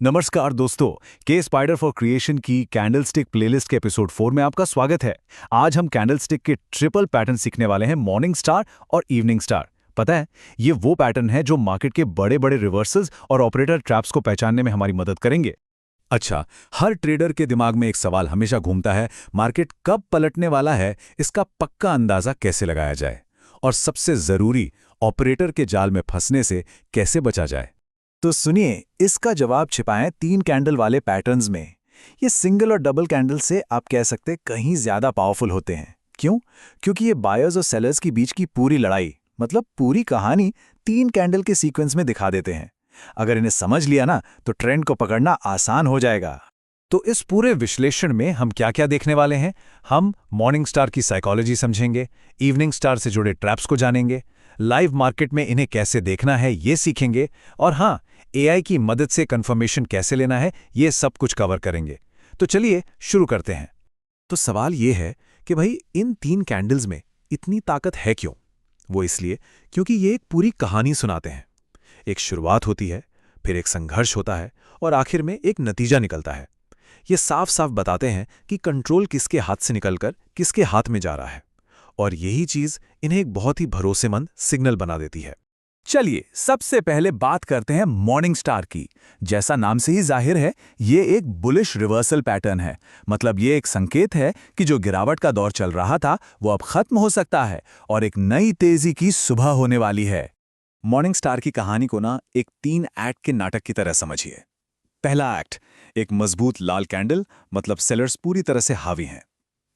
नमस्कार दोस्तों, के स्पाइडर फॉर क्रिएशन की कैंडलस्टिक प्लेलिस्ट के एपिसोड 4 में आपका स्वागत है। आज हम कैंडलस्टिक के ट्रिपल पैटर्न सीखने वाले हैं, मॉर्निंग स्टार और इवनिंग स्टार। पता है, ये वो पैटर्न है जो मार्केट के बड़े बड़े रिवर्सल्स और ऑपरेटर ट्रैप्स को पहचानने में हमारी मदद करेंगे। अच्छा, हर ट्रेडर के दिमाग में एक सवाल हमेशा घूमता है, मार्केट कब पलटने वाला है, इसका पक्का अंदाजा कैसे लगाया जाए? और सबसे जरूरी, ऑपरेटर के जाल में फंसने से कैसे बचा जाए? तो सुनिए, इसका जवाब छिपा है 3 कैंडल वाले पैटर्न्स में। ये सिंगल और डबल कैंडल से आप कह सकते कहीं ज्यादा पावरफुल होते हैं। क्यों? क्योंकि ये बायर्स और सेलर्स के बीच की पूरी लड़ाई, मतलब पूरी कहानी 3 कैंडल के सीक्वेंस में दिखा देते हैं। अगर इन्हें समझ लिया ना, तो ट्रेंड को पकड़ना आसान हो जाएगा। तो इस पूरे विश्लेषण में हम क्या-क्या देखने वाले हैं? हम मॉर्निंग स्टार की साइकोलॉजी समझेंगे, इवनिंग स्टार से जुड़े ट्रैप्स को जानेंगे, लाइव मार्केट में इन्हें कैसे देखना है ये सीखेंगे, और हाँ, एआई की मदद से कंफर्मेशन कैसे लेना है ये सब कुछ कवर करेंगे। तो चलिए शुरू करते हैं। तो सवाल ये है कि भाई, इन 3 कैंडल्स में इतनी ताकत है क्यों? वो इसलिए क्योंकि ये एक पूरी कहानी सुनाते हैं। एक शुरुआत होती है, फिर एक संघर्ष होता है, और आखिर में एक नतीजा निकलता है। ये साफ साफ बताते हैं कि कंट्रोल किसके हाथ से निकलकर किसके हाथ में जा रहा है, और यही चीज इन्हें एक बहुत ही भरोसेमंद सिग्नल बना देती है। चलिए सबसे पहले बात करते हैं मॉर्निंग स्टार की। जैसा नाम से ही जाहिर है, ये एक बुलिश रिवर्सल पैटर्न है। मतलब ये एक संकेत है कि जो गिरावट का दौर चल रहा था वो अब खत्म हो सकता है और एक नई तेजी की सुबह होने वाली है। मॉर्निंग स्टार की कहानी को ना एक 3 एक्ट के नाटक की तरह समझिए। पहला एक्ट, एक मजबूत लाल कैंडल, मतलब सेलर्स पूरी तरह से हावी हैं।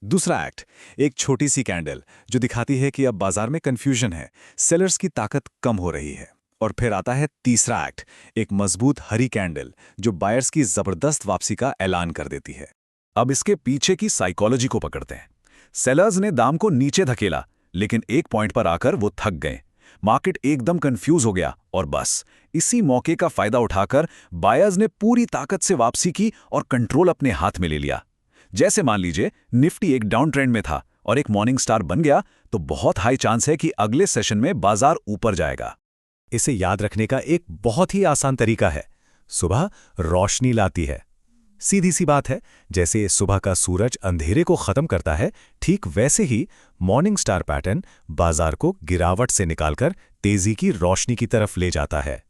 दूसरा एक्ट, एक छोटी सी कैंडल जो दिखाती है कि अब बाजार में कंफ्यूजन है, सेलर्स की ताकत कम हो रही है। और फिर आता है तीसरा एक्ट, एक मजबूत हरी कैंडल जो बायर्स की जबरदस्त वापसी का ऐलान कर देती है। अब इसके पीछे की साइकोलॉजी को पकड़ते हैं। सेलर्स ने दाम को नीचे धकेला, लेकिन एक पॉइंट पर आकर वो थक गए। मार्केट एकदम कंफ्यूज हो गया, और बस इसी मौके का फायदा उठाकर बायर्स ने पूरी ताकत से वापसी की और कंट्रोल अपने हाथ में ले लिया। जैसे मान लीजिए निफ्टी एक डाउन ट्रेंड में था और एक मॉर्निंग स्टार बन गया, तो बहुत हाई चांस है कि अगले सेशन में बाजार ऊपर जाएगा। इसे याद रखने का एक बहुत ही आसान तरीका है, सुबह रोशनी लाती है। सीधी सी बात है, जैसे सुबह का सूरज अंधेरे को खत्म करता है, ठीक वैसे ही मॉर्निंग स्टार पैटर्न बाजार को गिरावट से निकालकर तेजी की रोशनी की तरफ ले जाता है।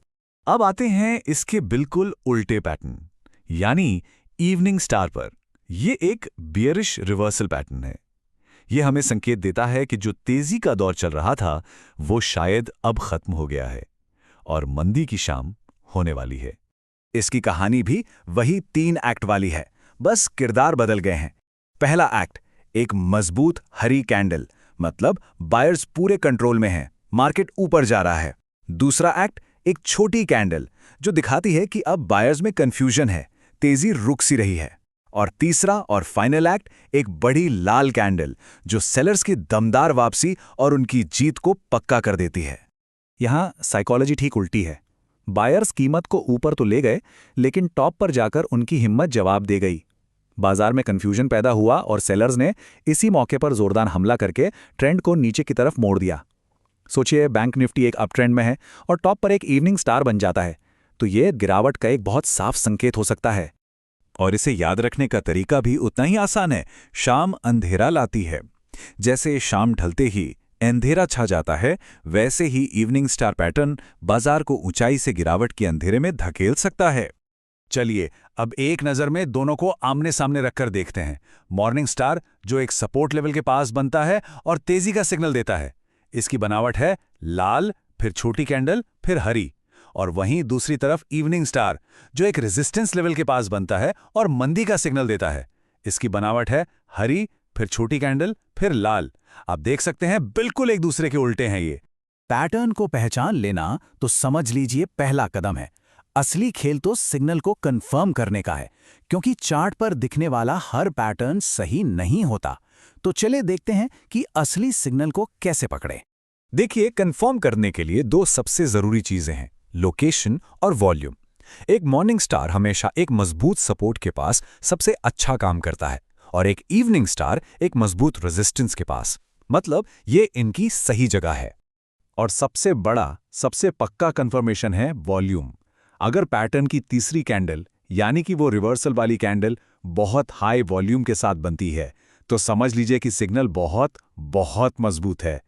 अब आते हैं इसके बिल्कुल उल्टे पैटर्न, यानी इवनिंग स्टार पर। यह एक बियरिश रिवर्सल पैटर्न है। यह हमें संकेत देता है कि जो तेजी का दौर चल रहा था वो शायद अब खत्म हो गया है और मंदी की शाम होने वाली है। इसकी कहानी भी वही 3 एक्ट वाली है, बस किरदार बदल गए हैं। पहला एक्ट, एक मजबूत हरी कैंडल, मतलब बायर्स पूरे कंट्रोल में हैं, मार्केट ऊपर जा रहा है। दूसरा एक्ट, एक छोटी कैंडल जो दिखाती है कि अब बायर्स में कंफ्यूजन है, तेजी रुक सी रही है। और तीसरा और फाइनल एक्ट, एक बड़ी लाल कैंडल जो सेलर्स की दमदार वापसी और उनकी जीत को पक्का कर देती है। यहां साइकोलॉजी ठीक उल्टी है। बायर्स कीमत को ऊपर तो ले गए, लेकिन टॉप पर जाकर उनकी हिम्मत जवाब दे गई। बाजार में कंफ्यूजन पैदा हुआ और सेलर्स ने इसी मौके पर जोरदार हमला करके ट्रेंड को नीचे की तरफ मोड़ दिया। सोचिए, बैंक निफ्टी एक अप ट्रेंड में है और टॉप पर एक इवनिंग स्टार बन जाता है, तो यह गिरावट का एक बहुत साफ संकेत हो सकता है। और इसे याद रखने का तरीका भी उतना ही आसान है। शाम अंधेरा लाती है। जैसे शाम ढलते ही अंधेरा छा जाता है, वैसे ही इवनिंग स्टार पैटर्न बाजार को ऊंचाई से गिरावट के अंधेरे में धकेल सकता है। चलिए अब एक नज़र में दोनों को आमने सामने रखकर देखते हैं। मॉर्निंग स्टार जो एक सपोर्ट लेवल के पास बनता है और तेजी का सिग्नल देता है। इसकी बनावट है लाल, फिर छोटी कैंडल, फिर हरी। और वहीं दूसरी तरफ इवनिंग स्टार जो एक रेजिस्टेंस लेवल के पास बनता है और मंदी का सिग्नल देता है। इसकी बनावट है हरी, फिर छोटी कैंडल, फिर लाल। आप देख सकते हैं बिल्कुल एक दूसरे के उल्टे हैं ये। पैटर्न को पहचान लेना तो समझ लीजिए पहला कदम है। असली खेल तो सिग्नल को कंफर्म करने का है, क्योंकि चार्ट पर दिखने वाला हर पैटर्न सही नहीं होता। तो चले देखते हैं कि असली सिग्नल को कैसे पकड़े। देखिए, कंफर्म करने के लिए 2 सबसे जरूरी चीजें हैं, लोकेशन और वॉल्यूम। एक मॉर्निंग स्टार हमेशा एक मजबूत सपोर्ट के पास सबसे अच्छा काम करता है, और एक इवनिंग स्टार एक मजबूत रेजिस्टेंस के पास। मतलब ये इनकी सही जगह है। और सबसे बड़ा, सबसे पक्का कंफर्मेशन है वॉल्यूम। अगर पैटर्न की तीसरी कैंडल यानी कि वो रिवर्सल वाली कैंडल बहुत हाई वॉल्यूम के साथ बनती है, तो समझ लीजिए कि सिग्नल बहुत बहुत मजबूत है।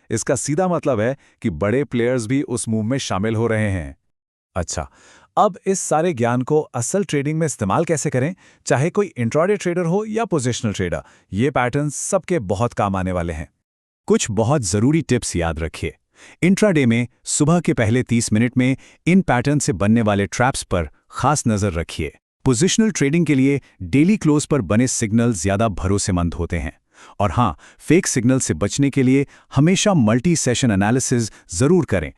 इसका सीधा मतलब है कि बड़े प्लेयर्स भी उस मूव में शामिल हो रहे हैं। अच्छा, अब इस सारे ज्ञान को असल ट्रेडिंग में इस्तेमाल कैसे करें, चाहे कोई इंट्राडे ट्रेडर हो या पोजिशनल ट्रेडर, ये पैटर्न्स सबके बहुत काम आने वाले हैं। कुछ बहुत ज़रूरी टिप्स याद रखिए। इंट्राडे में सुबह के पहले 30 मिनट में इन पैटर्न से बनने वाले ट्रैप्स पर खास नज़र रखिए। पोजिशनल ट्रेडिंग के लिए डेली क्लोज पर बने सिग्नल ज़्यादा भरोसेमंद होते हैं। और हाँ, फेक सिग्नल से बचने के लिए हमेशा मल्टी सेशन एनालिसिस ज़रूर करें।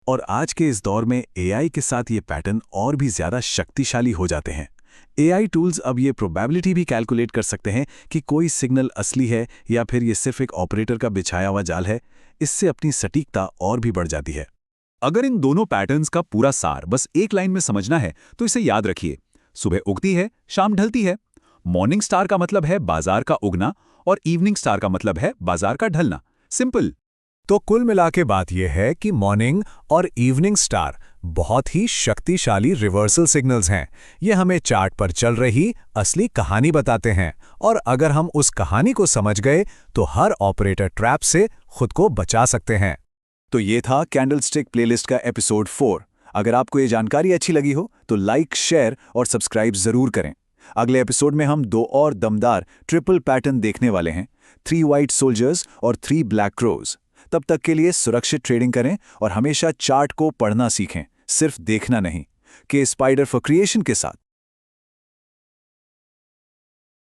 और आज के इस दौर में एआई के साथ ये पैटर्न और भी ज़्यादा शक्तिशाली हो जाते हैं। एआई टूल्स अब ये प्रोबेबिलिटी भी कैलकुलेट कर सकते हैं कि कोई सिग्नल असली है या फिर ये सिर्फ एक ऑपरेटर का बिछाया हुआ जाल है। इससे अपनी सटीकता और भी बढ़ जाती है। अगर इन दोनों पैटर्न्स का पूरा सार बस एक लाइन में समझना है तो इसे याद रखिए। सुबह उगती है, शाम ढलती है। मॉर्निंग स्टार का मतलब है बाजार का उगना और इवनिंग स्टार का मतलब है बाजार का ढलना। सिंपल। तो कुल मिला के बात यह है कि मॉर्निंग और इवनिंग स्टार बहुत ही शक्तिशाली रिवर्सल सिग्नल्स हैं। ये हमें चार्ट पर चल रही असली कहानी बताते हैं, और अगर हम उस कहानी को समझ गए तो हर ऑपरेटर ट्रैप से खुद को बचा सकते हैं। तो ये था कैंडलस्टिक प्लेलिस्ट का एपिसोड 4। अगर आपको ये जानकारी अच्छी लगी हो तो लाइक, शेयर और सब्सक्राइब जरूर करें। अगले एपिसोड में हम 2 और दमदार ट्रिपल पैटर्न देखने वाले हैं, 3 व्हाइट सोल्जर्स और 3 ब्लैक क्रोज। तब तक के लिए सुरक्षित ट्रेडिंग करें और हमेशा चार्ट को पढ़ना सीखें, सिर्फ देखना नहीं। के स्पाइडर फॉर क्रिएशन के साथ।